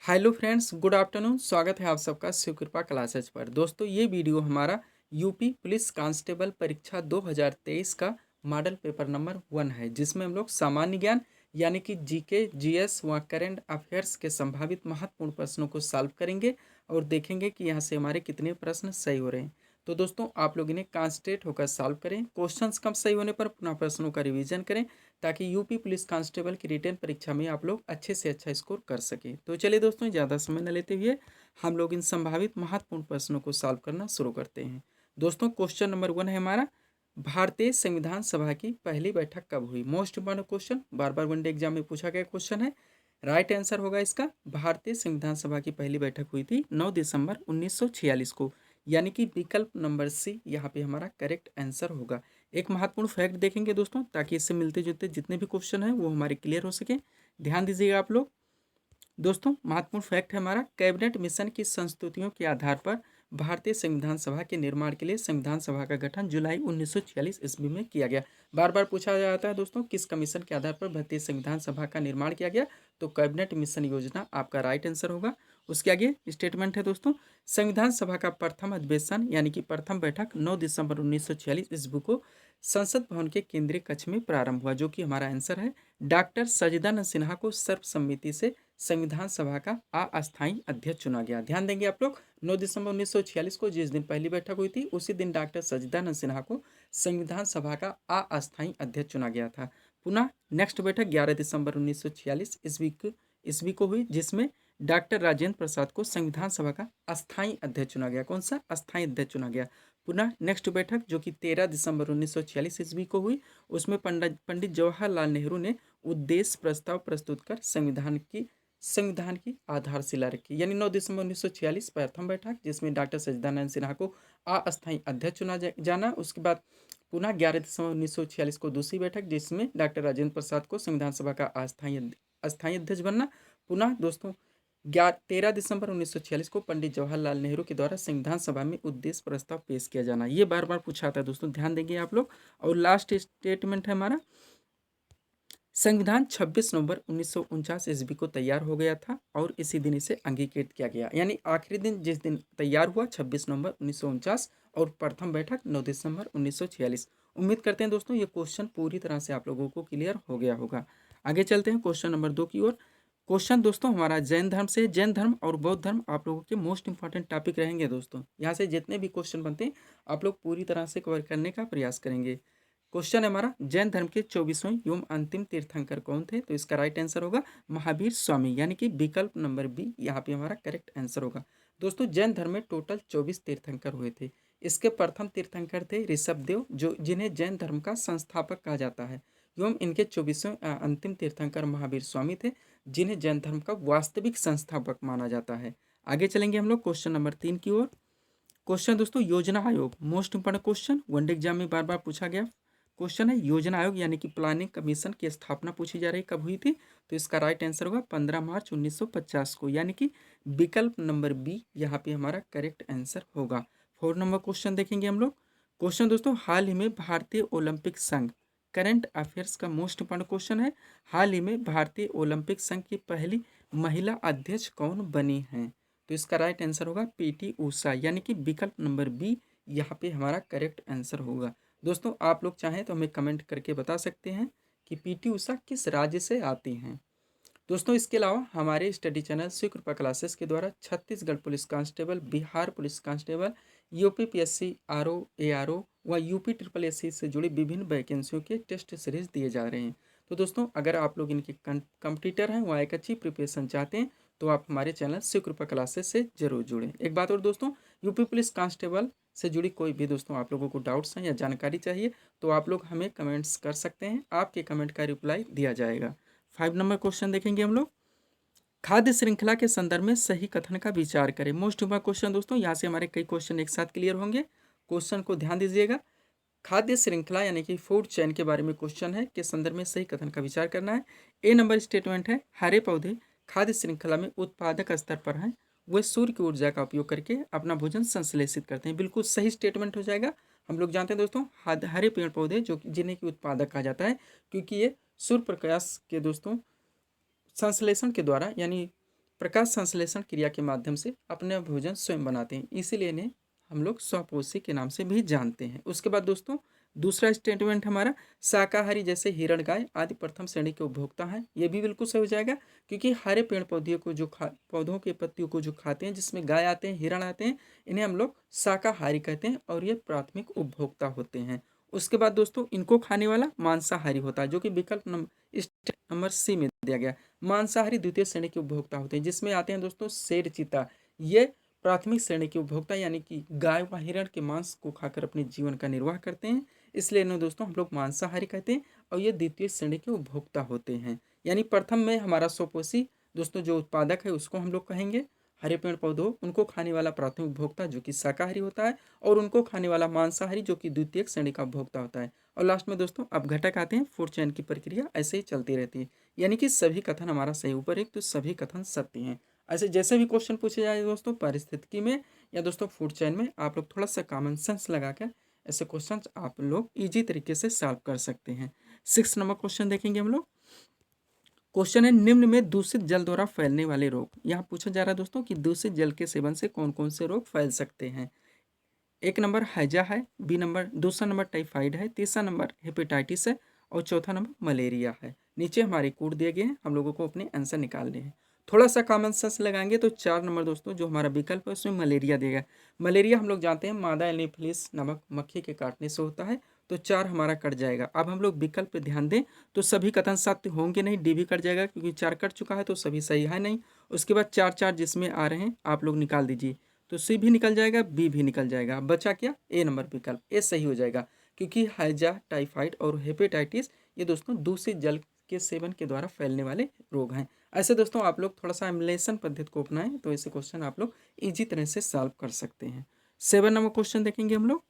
Hello friends, good afternoon. स्वागत है आप सबका शिव कृपा क्लासेज पर। दोस्तों, ये वीडियो हमारा यूपी पुलिस कांस्टेबल परीक्षा 2023 का मॉडल पेपर नंबर 1 है, जिसमें हम लोग सामान्य ज्ञान यानी कि जीके, जीएस व करंट अफेयर्स के संभावित महत्वपूर्ण प्रश्नों को सॉल्व करेंगे और देखेंगे कि यहाँ से हमारे कितने प्रश्न सही हो रहे हैं। तो दोस्तों, आप लोग इन्हें कॉन्सेंट्रेट होकर सॉल्व करें। क्वेश्चंस कम सही होने पर पुनः प्रश्नों का रिवीजन करें, ताकि यूपी पुलिस कांस्टेबल की रिटेन परीक्षा में आप लोग अच्छे से अच्छा स्कोर कर सकें। तो चलिए दोस्तों, ज़्यादा समय न लेते हुए हम लोग इन संभावित महत्वपूर्ण प्रश्नों को सॉल्व करना शुरू करते हैं। दोस्तों, क्वेश्चन नंबर 1 है हमारा, भारतीय संविधान सभा की पहली बैठक कब हुई? मोस्ट इंपॉर्टेंट क्वेश्चन, बार बार वनडे एग्जाम में पूछा गया क्वेश्चन है। राइट आंसर होगा इसका, भारतीय संविधान सभा की पहली बैठक हुई थी 9 दिसंबर 1946 को, यानी कि विकल्प नंबर सी यहाँ पे हमारा करेक्ट आंसर होगा। एक महत्वपूर्ण फैक्ट देखेंगे दोस्तों, ताकि इससे मिलते जुलते जितने भी क्वेश्चन हैं वो हमारे क्लियर हो सके। ध्यान दीजिएगा आप लोग। दोस्तों, महत्वपूर्ण फैक्ट है हमारा, कैबिनेट मिशन की संस्तुतियों के आधार पर भारतीय संविधान सभा के निर्माण के लिए संविधान सभा का गठन जुलाई 1946 ईस्वी में किया गया। बार बार पूछा जाता है दोस्तों, किस कमीशन के आधार पर भारतीय संविधान सभा का निर्माण किया गया? तो कैबिनेट मिशन योजना आपका राइट आंसर होगा। उसके आगे स्टेटमेंट है दोस्तों, संविधान सभा का प्रथम अधिवेशन यानी कि प्रथम बैठक 9 दिसंबर 1946 ईस्वी को संसद भवन के केंद्रीय कक्ष में प्रारंभ हुआ, जो कि हमारा आंसर है। डॉक्टर सचिदानंद सिन्हा को सर्वसम्मति से संविधान सभा का अस्थायी अध्यक्ष चुना गया। ध्यान देंगे आप लोग, 9 दिसंबर 1946 को जिस दिन पहली बैठक हुई थी, उसी दिन डॉक्टर सचिदानंद सिन्हा को संविधान सभा का अस्थायी अध्यक्ष चुना गया था। पुनः नेक्स्ट बैठक 11 दिसंबर 1946 ईस्वी को हुई, जिसमें डॉक्टर राजेंद्र प्रसाद को संविधान सभा का अस्थायी अध्यक्ष चुना गया। कौन सा? अस्थायी अध्यक्ष चुना गया। पुनः नेक्स्ट बैठक जो कि 13 दिसंबर 1946 ईस्वी को हुई, उसमें पंडित जवाहरलाल नेहरू ने उद्देश्य प्रस्ताव प्रस्तुत कर संविधान की आधारशिला रखी। यानी 9 दिसंबर 1946 प्रथम बैठक, जिसमें डॉक्टर सचिदानंद सिन्हा को अस्थायी अध्यक्ष चुना जाना। उसके बाद पुनः 11 दिसंबर 1946 को दूसरी बैठक, जिसमें डॉक्टर राजेंद्र प्रसाद को संविधान सभा का अस्थायी अध्यक्ष बनना। पुनः दोस्तों 13 दिसंबर 1946 को पंडित जवाहरलाल नेहरू के द्वारा संविधान सभा में उद्देश्य प्रस्ताव पेश किया जाना। ये बार बार पूछा था दोस्तों, ध्यान देंगे आप लोग। और लास्ट स्टेटमेंट है हमारा, संविधान 26 नवंबर 1949 ईस्वी को तैयार हो गया था और इसी दिन इसे अंगीकृत किया गया। यानी आखिरी दिन जिस दिन तैयार हुआ 26 नवंबर 1949, और प्रथम बैठक 9 दिसंबर 1946। उम्मीद करते हैं दोस्तों ये क्वेश्चन पूरी तरह से आप लोगों को क्लियर हो गया होगा। आगे चलते हैं क्वेश्चन नंबर 2 की ओर। क्वेश्चन दोस्तों हमारा जैन धर्म से। जैन धर्म और बौद्ध धर्म आप लोगों के मोस्ट इंपॉर्टेंट टॉपिक रहेंगे दोस्तों। यहाँ से जितने भी क्वेश्चन बनते हैं आप लोग पूरी तरह से कवर करने का प्रयास करेंगे। क्वेश्चन है हमारा, जैन धर्म के 24वें एवं अंतिम तीर्थंकर कौन थे? तो इसका राइट आंसर होगा महावीर स्वामी, यानी कि विकल्प नंबर बी यहाँ पे हमारा करेक्ट आंसर होगा। दोस्तों, जैन धर्म में टोटल 24 तीर्थंकर हुए थे। इसके प्रथम तीर्थंकर थे ऋषभदेव, जो जिन्हें जैन धर्म का संस्थापक कहा जाता है, एवं इनके 24वें अंतिम तीर्थंकर महावीर स्वामी थे, जिन्हें जैन धर्म का वास्तविक संस्थापक माना जाता है। आगे चलेंगे हम लोग क्वेश्चन नंबर 3 की ओर। क्वेश्चन दोस्तों, योजना आयोग, most important question, one day exam में बार बार पूछा गया क्वेश्चन है। योजना आयोग यानी कि प्लानिंग कमीशन की स्थापना पूछी जा रही, कब हुई थी? तो इसका राइट आंसर होगा 15 मार्च 1950 को, यानी कि विकल्प नंबर बी यहाँ पे हमारा करेक्ट आंसर होगा। 4 नंबर क्वेश्चन देखेंगे हम लोग। क्वेश्चन दोस्तों, हाल ही में भारतीय ओलंपिक संघ, करंट अफेयर्स का मोस्ट इंपॉर्टेंट क्वेश्चन है, हाल ही में भारतीय ओलंपिक संघ की पहली महिला अध्यक्ष कौन बनी है? तो इसका राइट आंसर होगा पीटी ऊषा, यानी कि विकल्प नंबर बी यहाँ पे हमारा करेक्ट आंसर होगा। दोस्तों, आप लोग चाहें तो हमें कमेंट करके बता सकते हैं कि पीटी ऊषा किस राज्य से आती हैं। दोस्तों, इसके अलावा हमारे स्टडी चैनल शिव कृपा क्लासेस के द्वारा Chhattisgarh police constable, Bihar police constable, UP PSC RO ARO व यूपी ट्रिपल एससी से जुड़ी विभिन्न वैकेंसियों के टेस्ट सीरीज दिए जा रहे हैं। तो दोस्तों, अगर आप लोग इनके कंपटीटर हैं व एक अच्छी प्रिपरेशन चाहते हैं, तो आप हमारे चैनल शिव कृपा क्लासेस से जरूर जुड़ें। एक बात और दोस्तों, यूपी पुलिस कांस्टेबल से जुड़ी कोई भी दोस्तों आप लोगों को डाउट्स हैं या जानकारी चाहिए, तो आप लोग हमें कमेंट्स कर सकते हैं, आपके कमेंट का रिप्लाई दिया जाएगा। 5 नंबर क्वेश्चन देखेंगे हम लोग। खाद्य श्रृंखला के संदर्भ में सही कथन का विचार करें। मोस्ट इंपॉर्टेंट क्वेश्चन दोस्तों, यहाँ से हमारे कई क्वेश्चन एक साथ क्लियर होंगे। क्वेश्चन को ध्यान दीजिएगा। खाद्य श्रृंखला यानी कि फूड चेन के बारे में क्वेश्चन है, के संदर्भ में सही कथन का विचार करना है। ए नंबर स्टेटमेंट है, हरे पौधे खाद्य श्रृंखला में उत्पादक स्तर पर हैं, वे सूर्य की ऊर्जा का उपयोग करके अपना भोजन संश्लेषित करते हैं। बिल्कुल सही स्टेटमेंट हो जाएगा। हम लोग जानते हैं दोस्तों, हरे पेड़ पौधे जो जिन्हें की उत्पादक कहा जाता है, क्योंकि ये सूर्य प्रकाश के दोस्तों संश्लेषण के द्वारा, यानी प्रकाश संश्लेषण क्रिया के माध्यम से अपने भोजन स्वयं बनाते हैं, इसीलिए इन्हें हम लोग स्वपोषी के नाम से भी जानते हैं। उसके बाद दोस्तों दूसरा स्टेटमेंट हमारा, शाकाहारी जैसे हिरण गाय आदि प्रथम श्रेणी के उपभोक्ता हैं। ये भी बिल्कुल सही हो जाएगा, क्योंकि हरे पेड़ पौधे को जो पौधों के पत्तियों को जो खाते हैं, जिसमें गाय आते हैं, हिरण आते हैं, इन्हें हम लोग शाकाहारी कहते हैं और ये प्राथमिक उपभोक्ता होते हैं। उसके बाद दोस्तों इनको खाने वाला मांसाहारी होता है, जो कि विकल्प नंबर सी में दिया गया। मांसाहारी द्वितीय श्रेणी के उपभोक्ता होते हैं, जिसमें आते हैं दोस्तों शेर, चीता। ये प्राथमिक श्रेणी के उपभोक्ता यानी कि गाय व हिरण के मांस को खाकर अपने जीवन का निर्वाह करते हैं, इसलिए इन्हें दोस्तों हम लोग मांसाहारी कहते हैं और ये द्वितीय श्रेणी के उपभोक्ता होते हैं। यानी प्रथम में हमारा स्वपोषी दोस्तों जो उत्पादक है उसको हम लोग कहेंगे हरे पेड़ पौधों, उनको खाने वाला प्राथमिक उपभोक्ता जो कि शाकाहारी होता है, और उनको खाने वाला मांसाहारी जो कि द्वितीय श्रेणी का उपभोक्ता होता है। और लास्ट में दोस्तों अब घटक आते हैं, फूड चेन की प्रक्रिया ऐसे ही चलती रहती है, यानी कि सभी कथन हमारा सही ऊपर एक तो सभी कथन सत्य हैं। ऐसे जैसे भी क्वेश्चन पूछे जाए दोस्तों पारिस्थितिकी में या दोस्तों फूड चेन में, आप लोग थोड़ा सा कॉमन सेंस लगाकर ऐसे क्वेश्चन आप लोग इजी तरीके से सॉल्व कर सकते हैं। 6 नंबर क्वेश्चन देखेंगे हम लोग। क्वेश्चन है, निम्न में दूषित जल द्वारा फैलने वाले रोग। यहाँ पूछा जा रहा है दोस्तों कि दूषित जल के सेवन से कौन कौन से रोग फैल सकते हैं। 1 नंबर हैजा है, दूसरा नंबर टाइफाइड है, तीसरा नंबर हेपेटाइटिस है और चौथा नंबर मलेरिया है। नीचे हमारे कोड दिए गए हैं, हम लोगों को अपने आंसर निकालने हैं। थोड़ा सा कॉमन सेंस लगाएंगे तो 4 नंबर दोस्तों जो हमारा विकल्प है उसमें मलेरिया देगा। मलेरिया हम लोग जानते हैं मादा एनोफिलीज नामक मक्खी के काटने से होता है, तो 4 हमारा कट जाएगा। अब हम लोग विकल्प पे ध्यान दें तो सभी कथन सत्य होंगे नहीं, डी भी कट जाएगा क्योंकि 4 कट चुका है तो सभी सही है नहीं। उसके बाद 4 जिसमें आ रहे हैं आप लोग निकाल दीजिए, तो सी भी निकल जाएगा, बी भी निकल जाएगा। बचा क्या, ए नंबर विकल्प, ए सही हो जाएगा, क्योंकि हैजा, टाइफाइड और हेपेटाइटिस ये दोस्तों दूषित जल के सेवन के द्वारा फैलने वाले रोग हैं। ऐसे दोस्तों आप लोग थोड़ा सा एमुलेशन पद्धति को अपनाएं तो ऐसे क्वेश्चन आप लोग इजी तरह से सॉल्व कर सकते हैं। 7 नंबर क्वेश्चन देखेंगे हम लोग।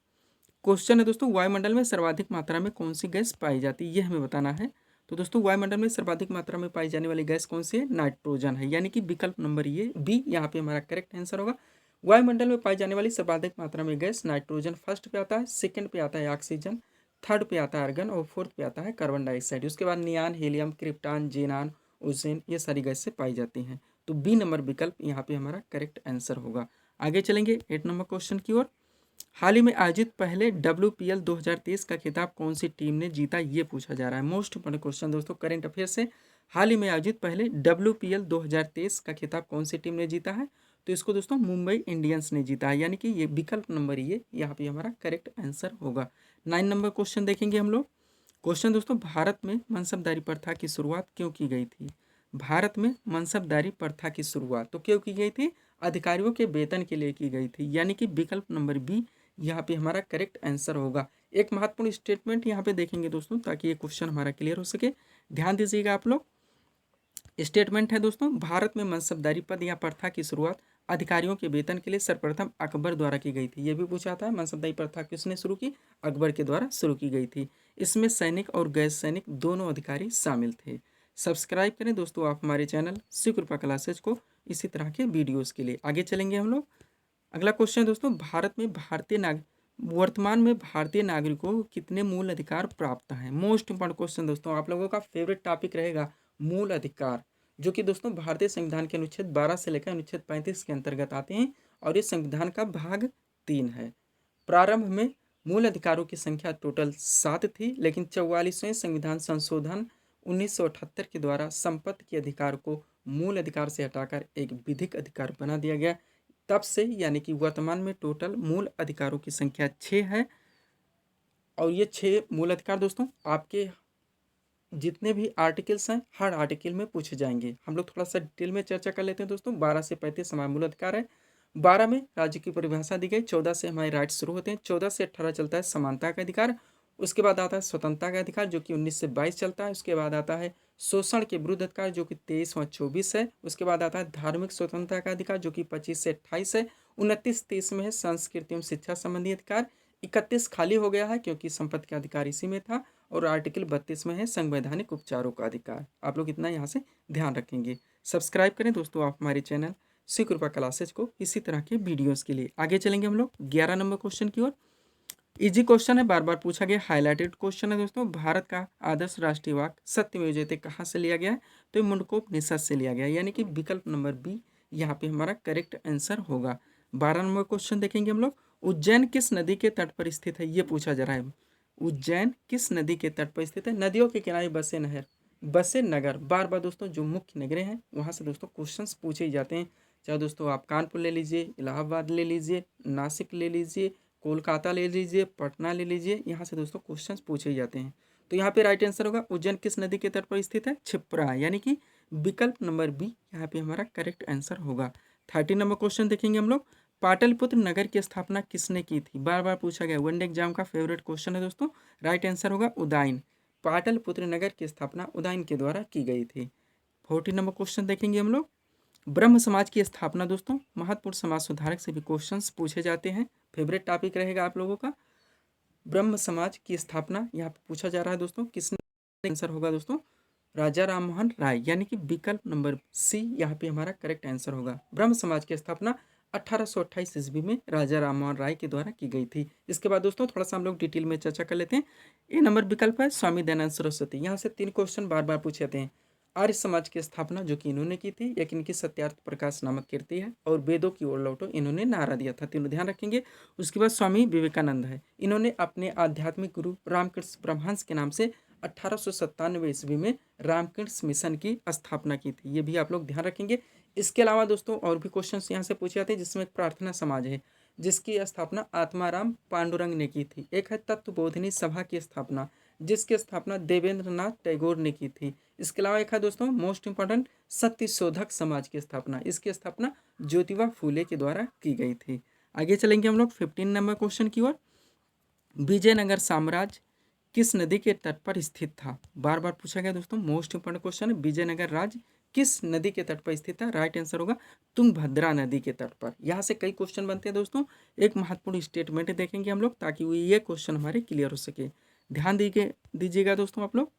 क्वेश्चन है दोस्तों, वायुमंडल में सर्वाधिक मात्रा में कौन सी गैस पाई जाती है, ये हमें बताना है। तो दोस्तों वायुमंडल में सर्वाधिक मात्रा में पाई जाने वाली गैस कौन सी है, नाइट्रोजन है, यानी कि विकल्प नंबर ये बी यहाँ पे हमारा करेक्ट आंसर होगा। वायुमंडल में पाई जाने वाली सर्वाधिक मात्रा में गैस नाइट्रोजन फर्स्ट पे आता है, सेकंड पे आता है ऑक्सीजन, थर्ड पे आता है आर्गन और फोर्थ पे आता है कार्बन डाइऑक्साइड। उसके बाद नियान, हीलियम, क्रिप्टॉन, जेनान, ओजोन ये सारी गैसें पाई जाती हैं। तो बी नंबर विकल्प यहाँ पे हमारा करेक्ट आंसर होगा। आगे चलेंगे 8 नंबर क्वेश्चन की ओर। हाल ही में आयोजित पहले WPL 2023 का खिताब कौन सी टीम ने जीता, ये पूछा जा रहा है। मोस्ट इंपोर्टेंट क्वेश्चन दोस्तों करेंट अफेयर से। हाल ही में आयोजित पहले WPL 2023 का खिताब कौन सी टीम ने जीता है, तो इसको दोस्तों मुंबई इंडियंस ने जीता है, यानी कि ये विकल्प नंबर ये यहाँ पे हमारा करेक्ट आंसर होगा। 9 नंबर क्वेश्चन देखेंगे हम लोग। क्वेश्चन दोस्तों, भारत में मनसबदारी प्रथा की शुरुआत क्यों की गई थी। भारत में मनसबदारी प्रथा की शुरुआत तो क्यों की गई थी, अधिकारियों के वेतन के लिए की गई थी, यानी कि विकल्प नंबर बी यहाँ पे हमारा करेक्ट आंसर होगा। एक महत्वपूर्ण स्टेटमेंट यहाँ पे देखेंगे दोस्तों ताकि ये क्वेश्चन हमारा क्लियर हो सके, ध्यान दीजिएगा आप लोग। स्टेटमेंट है दोस्तों, भारत में मनसबदारी पद या प्रथा की शुरुआत अधिकारियों के वेतन के लिए सर्वप्रथम अकबर द्वारा की गई थी। ये भी पूछा था मनसबदारी प्रथा किसने शुरू की, अकबर के द्वारा शुरू की गई थी। इसमें सैनिक और गैर सैनिक दोनों अधिकारी शामिल थे। सब्सक्राइब करें दोस्तों आप हमारे चैनल शिव कृपा क्लासेज को इसी तरह के वीडियोज़ के लिए। आगे चलेंगे हम लोग। अगला क्वेश्चन है दोस्तों, वर्तमान में भारतीय नागरिकों को कितने मूल अधिकार प्राप्त हैं। मोस्ट इंपॉर्टेंट क्वेश्चन दोस्तों, आप लोगों का फेवरेट टॉपिक रहेगा मूल अधिकार, जो कि दोस्तों भारतीय संविधान के अनुच्छेद 12 से लेकर अनुच्छेद 35 के अंतर्गत आते हैं और ये संविधान का भाग 3 है। प्रारंभ में मूल अधिकारों की संख्या टोटल 7 थी, लेकिन 44वें संविधान संशोधन 1978 के द्वारा संपत्ति के अधिकार को मूल अधिकार से हटाकर एक विधिक अधिकार बना दिया गया। तब से यानी कि वर्तमान में टोटल मूल अधिकारों की संख्या 6 है और ये 6 मूल अधिकार दोस्तों आपके जितने भी आर्टिकल्स हैं हर आर्टिकल में पूछे जाएंगे। हम लोग थोड़ा सा डिटेल में चर्चा कर लेते हैं दोस्तों। 12 से 35 हमारे मूल अधिकार है, 12 में राज्य की परिभाषा दी गई, 14 से हमारे राइट्स शुरू होते हैं, 14 से 18 चलता है समानता का अधिकार, उसके बाद आता है स्वतंत्रता का अधिकार जो कि 19 से 22 चलता है, उसके बाद आता है शोषण के विरुद्ध अधिकार जो कि 23 व 24 है, उसके बाद आता है धार्मिक स्वतंत्रता का अधिकार जो कि 25 से 28 है, 29-30 में है संस्कृति एवं शिक्षा संबंधी अधिकार, 31 खाली हो गया है क्योंकि संपत्ति का अधिकार इसी में था, और आर्टिकल 32 में है संवैधानिक उपचारों का अधिकार। आप लोग इतना यहाँ से ध्यान रखेंगे। सब्सक्राइब करें दोस्तों आप हमारे चैनल शिव कृपा क्लासेज को इसी तरह के वीडियोस के लिए। आगे चलेंगे हम लोग 11 नंबर क्वेश्चन की ओर। इजी क्वेश्चन है, बार बार पूछा गया, हाईलाइटेड क्वेश्चन है दोस्तों। भारत का आदर्श राष्ट्रीय वाक्य सत्यमेव जयते कहाँ से लिया गया है? तो मुंडकोपनिषद से लिया गया है, यानी कि विकल्प नंबर बी यहाँ पे हमारा करेक्ट आंसर होगा। 12 नंबर क्वेश्चन देखेंगे हम लोग। उज्जैन किस नदी के तट पर स्थित है? ये पूछा जा रहा है। उज्जैन किस नदी के तट पर स्थित है? नदियों के किनारे बसे नहर, बसे नगर, बार बार दोस्तों जो मुख्य नगरें हैं वहाँ से दोस्तों क्वेश्चंस पूछे ही जाते हैं। चाहे दोस्तों आप कानपुर ले लीजिए, इलाहाबाद ले लीजिए, नासिक ले लीजिए, कोलकाता ले लीजिए, पटना ले लीजिए, यहाँ से दोस्तों क्वेश्चंस पूछे ही जाते हैं। तो यहाँ पे राइट आंसर होगा उज्जैन किस नदी के तट पर स्थित है? क्षिप्रा, यानी कि विकल्प नंबर बी यहाँ पे हमारा करेक्ट आंसर होगा। 13 नंबर क्वेश्चन देखेंगे हम लोग। पाटलिपुत्र नगर की स्थापना किसने की थी? बार बार पूछा गया, वनडे एग्जाम का फेवरेट क्वेश्चन है दोस्तों। राइट आंसर होगा उदयन। पाटलिपुत्र नगर की स्थापना उदयन के द्वारा की गई थी। 14 नंबर क्वेश्चन देखेंगे हम लोग। ब्रह्म समाज की स्थापना दोस्तों, महत्वपूर्ण समाज सुधारक से भी क्वेश्चंस पूछे जाते हैं, फेवरेट टॉपिक रहेगा आप लोगों का। ब्रह्म समाज की स्थापना यहाँ पे पूछा जा रहा है दोस्तों, किसने? आंसर होगा दोस्तों राजा राममोहन राय, यानी कि विकल्प नंबर सी यहाँ पे हमारा करेक्ट आंसर होगा। ब्रह्म समाज की स्थापना 1828 ईस्वी में राजा राममोहन राय के द्वारा की गई थी। इसके बाद दोस्तों थोड़ा सा हम लोग डिटेल में चर्चा कर लेते हैं। ए नंबर विकल्प है स्वामी दयानंद सरस्वती। यहाँ से 3 क्वेश्चन बार बार पूछे जाते हैं। आर्य समाज की स्थापना जो कि इन्होंने की थी, एक इनकी सत्यार्थ प्रकाश नामक कीर्ति है, और वेदों की ओर लौटो इन्होंने नारा दिया था, तीनों ध्यान रखेंगे। उसके बाद स्वामी विवेकानंद है, इन्होंने अपने आध्यात्मिक गुरु रामकृष्ण परमहंस के नाम से 1897 ईस्वी में रामकृष्ण मिशन की स्थापना की थी, ये भी आप लोग ध्यान रखेंगे। इसके अलावा दोस्तों और भी क्वेश्चन यहाँ से पूछे जाते हैं, जिसमें एक प्रार्थना समाज है जिसकी स्थापना आत्माराम पांडुरंग ने की थी। एक है तत्वबोधिनी सभा की स्थापना, जिसकी स्थापना देवेंद्र नाथ टैगोर ने की थी। इसके अलावा एक है दोस्तों मोस्ट इंपॉर्टेंट सत्य शोधक समाज की स्थापना, इसकी स्थापना ज्योतिबा फूले के द्वारा की गई थी। आगे चलेंगे हम लोग 15 नंबर क्वेश्चन की ओर। विजयनगर साम्राज्य किस नदी के तट पर स्थित था? बार बार पूछा गया दोस्तों, मोस्ट इंपॉर्टेंट क्वेश्चन है। विजयनगर राज्य किस नदी के तट पर स्थित था? राइट आंसर होगा तुंगभद्रा नदी के तट पर। यहाँ से कई क्वेश्चन बनते हैं दोस्तों, एक महत्वपूर्ण स्टेटमेंट देखेंगे हम लोग ताकि ये क्वेश्चन हमारे क्लियर हो सके। ध्यान दीजिएगा दोस्तों आप लोग।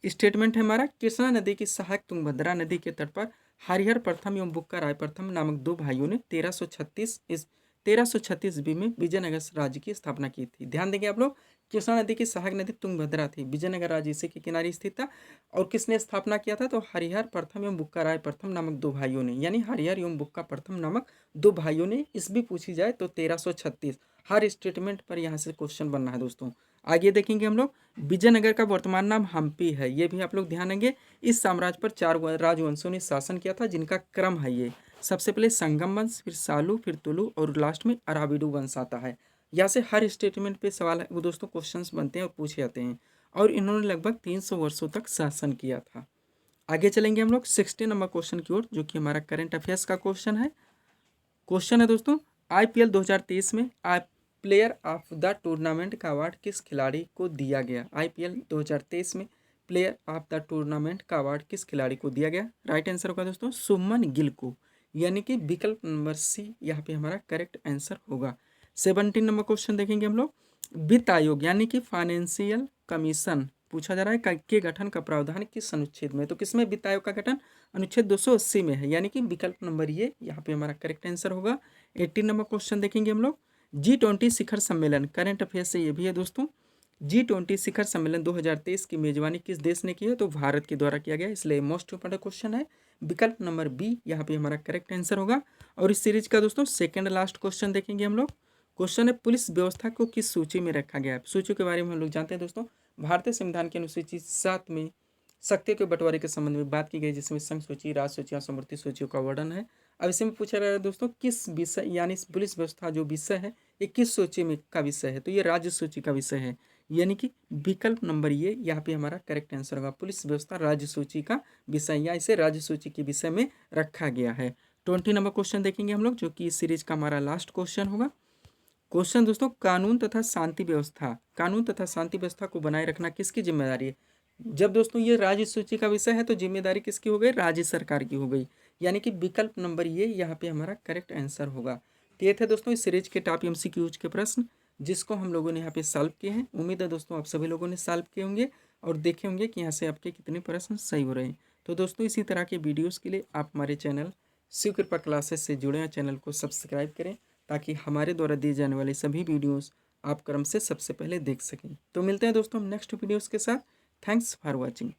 स्टेटमेंट है हमारा, कृष्णा नदी की सहायक तुंगभद्रा नदी के तट पर हरिहर प्रथम एवं बुक्का राय प्रथम नामक 2 भाइयों ने 1336 ईस्वी में विजयनगर राज्य की स्थापना की थी। ध्यान देंगे आप लोग, कृष्णा नदी की सहायक नदी तुंगभद्रा थी, विजयनगर राज्य इसी के किनारे स्थित था, और किसने स्थापना किया था? तो हरिहर प्रथम एवं बुक्का राय प्रथम नामक 2 भाइयों ने, यानी हरिहर एवं बुक्का प्रथम नामक 2 भाइयों ने। ईस्वी पूछी जाए तो 1336, हर स्टेटमेंट पर यहाँ से क्वेश्चन बनना है दोस्तों। आगे देखेंगे हम लोग, विजयनगर का वर्तमान नाम हम्पी है, ये भी आप लोग ध्यान देंगे। इस साम्राज्य पर 4 राजवंशों ने शासन किया था, जिनका क्रम है ये, सबसे पहले संगम वंश, फिर सालू, फिर तुलु, और लास्ट में अराबिडू वंश आता है। यहाँ से हर स्टेटमेंट पे सवाल वो दोस्तों क्वेश्चंस बनते हैं और पूछे जाते हैं, और इन्होंने लगभग 300 वर्षों तक शासन किया था। आगे चलेंगे हम लोग 16 नंबर क्वेश्चन की ओर, जो कि हमारा करंट अफेयर्स का क्वेश्चन है। क्वेश्चन है दोस्तों, IPL 2023 में प्लेयर ऑफ द टूर्नामेंट का अवार्ड किस खिलाड़ी को दिया गया? IPL 2023 में प्लेयर ऑफ द टूर्नामेंट का अवार्ड किस खिलाड़ी को दिया गया? राइट आंसर होगा दोस्तों शुभमन गिल को, यानी कि विकल्प नंबर सी यहाँ पे हमारा करेक्ट आंसर होगा। 17 नंबर क्वेश्चन देखेंगे हम लोग। वित्त आयोग यानी कि फाइनेंशियल कमीशन पूछा जा रहा है के गठन का प्रावधान किस अनुच्छेद में? तो किसमें वित्त आयोग का गठन? अनुच्छेद 280 में है, यानी कि विकल्प नंबर ये यहाँ पे हमारा करेक्ट आंसर होगा। 18 नंबर क्वेश्चन देखेंगे हम लोग। G20 शिखर सम्मेलन, करंट अफेयर से ये भी है दोस्तों। G20 शिखर सम्मेलन 2023 की मेजबानी किस देश ने की है? तो भारत के द्वारा किया गया, इसलिए मोस्ट इंपोर्टेंट क्वेश्चन है, विकल्प नंबर बी यहाँ पे हमारा करेक्ट आंसर होगा। और इस सीरीज का दोस्तों सेकंड लास्ट क्वेश्चन देखेंगे हम लोग। क्वेश्चन है, पुलिस व्यवस्था को किस सूची में रखा गया है? सूची के बारे में हम लोग जानते हैं दोस्तों, भारतीय संविधान की अनुसूची 7 में शक्तियों के बंटवारे के संबंध में बात की गई, जिसमें संघ सूची, राज सूची और समवर्ती सूचियों का वर्णन है। अब इसमें पूछा जा रहा है दोस्तों, किस विषय यानी पुलिस व्यवस्था जो विषय है ये किस सूची में का विषय है? तो ये राज्य सूची का विषय है, यानी कि विकल्प नंबर ये यहाँ पे हमारा करेक्ट आंसर होगा। पुलिस व्यवस्था राज्य सूची का विषय, या इसे राज्य सूची के विषय में रखा गया है। 20 नंबर क्वेश्चन देखेंगे हम लोग, जो कि इस सीरीज का हमारा लास्ट क्वेश्चन होगा। क्वेश्चन दोस्तों, कानून तथा शांति व्यवस्था को बनाए रखना किसकी जिम्मेदारी है? जब दोस्तों ये राज्य सूची का विषय है तो जिम्मेदारी किसकी हो गई? राज्य सरकार की हो गई, यानी कि विकल्प नंबर ये यहाँ पे हमारा करेक्ट आंसर होगा। तो ये थे दोस्तों इस सीरीज के टॉप MCQs के प्रश्न, जिसको हम लोगों ने यहाँ पे सॉल्व किए हैं। उम्मीद है दोस्तों आप सभी लोगों ने सॉल्व किए होंगे और देखे होंगे कि यहाँ से आपके कितने प्रश्न सही हो रहे हैं। तो दोस्तों इसी तरह के वीडियोज़ के लिए आप हमारे चैनल शिव कृपा क्लासेस से जुड़े हैं, चैनल को सब्सक्राइब करें ताकि हमारे द्वारा दिए जाने वाले सभी वीडियोस आप क्रम से सबसे पहले देख सकें। तो मिलते हैं दोस्तों हम नेक्स्ट वीडियोज़ के साथ। Thanks for watching.